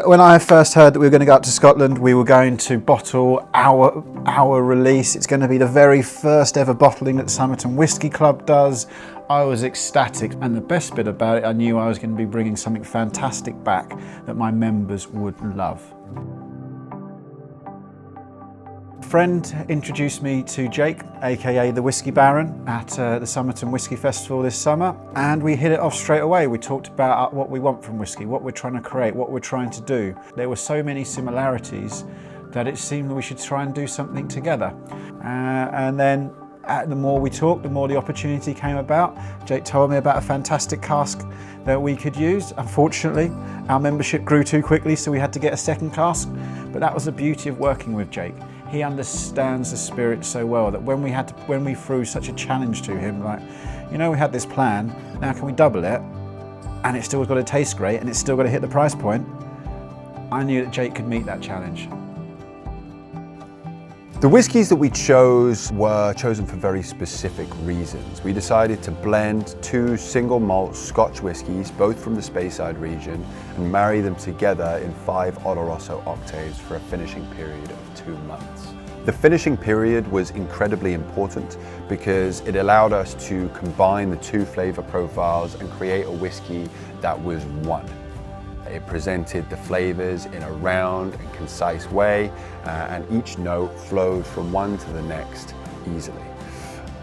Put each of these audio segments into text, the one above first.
when I first heard that we were going to go up to Scotland, we were going to bottle our release. It's going to be the very first ever bottling that the Summerton Whisky Club does. I was ecstatic, and the best bit about it, I knew I was going to be bringing something fantastic back that my members would love. A friend introduced me to Jake, aka the Whisky Baron, at the Summerton Whisky Festival this summer, and we hit it off straight away. We talked about what we want from whisky, what we're trying to create, what we're trying to do. There were so many similarities that it seemed that we should try and do something together. And then the more we talked, the more the opportunity came about. Jake told me about a fantastic cask that we could use. Unfortunately, our membership grew too quickly, so we had to get a second cask, but that was the beauty of working with Jake. He understands the spirit so well that when we threw such a challenge to him, like, you know, we had this plan, now can we double it? And it's still got to taste great and it's still got to hit the price point. I knew that Jake could meet that challenge. The whiskies that we chose were chosen for very specific reasons. We decided to blend 2 single malt Scotch whiskies, both from the Speyside region, and marry them together in 5 Oloroso octaves for a finishing period of 2 months. The finishing period was incredibly important because it allowed us to combine the 2 flavor profiles and create a whiskey that was one. It presented the flavors in a round and concise way, and each note flowed from one to the next easily.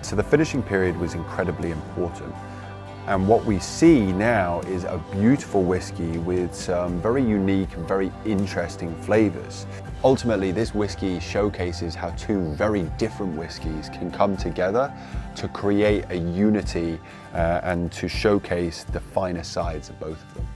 So the finishing period was incredibly important. And what we see now is a beautiful whiskey with some very unique and very interesting flavors. Ultimately, this whiskey showcases how 2 very different whiskies can come together to create a unity and to showcase the finer sides of both of them.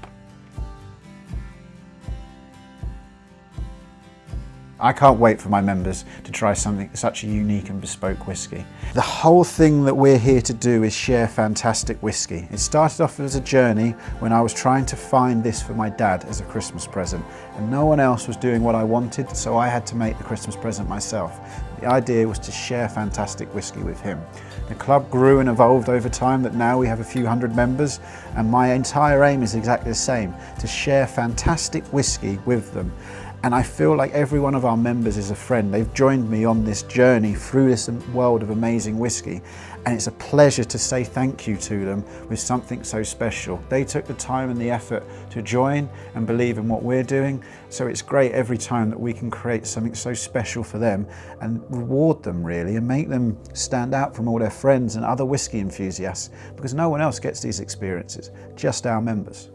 I can't wait for my members to try such a unique and bespoke whiskey. The whole thing that we're here to do is share fantastic whiskey. It started off as a journey when I was trying to find this for my dad as a Christmas present, and no one else was doing what I wanted, so I had to make the Christmas present myself. The idea was to share fantastic whiskey with him. The club grew and evolved over time, that now we have a few hundred members, and my entire aim is exactly the same, to share fantastic whiskey with them. And I feel like every one of our members is a friend. They've joined me on this journey through this world of amazing whiskey. And it's a pleasure to say thank you to them with something so special. They took the time and the effort to join and believe in what we're doing. So it's great every time that we can create something so special for them and reward them really and make them stand out from all their friends and other whiskey enthusiasts, because no one else gets these experiences, just our members.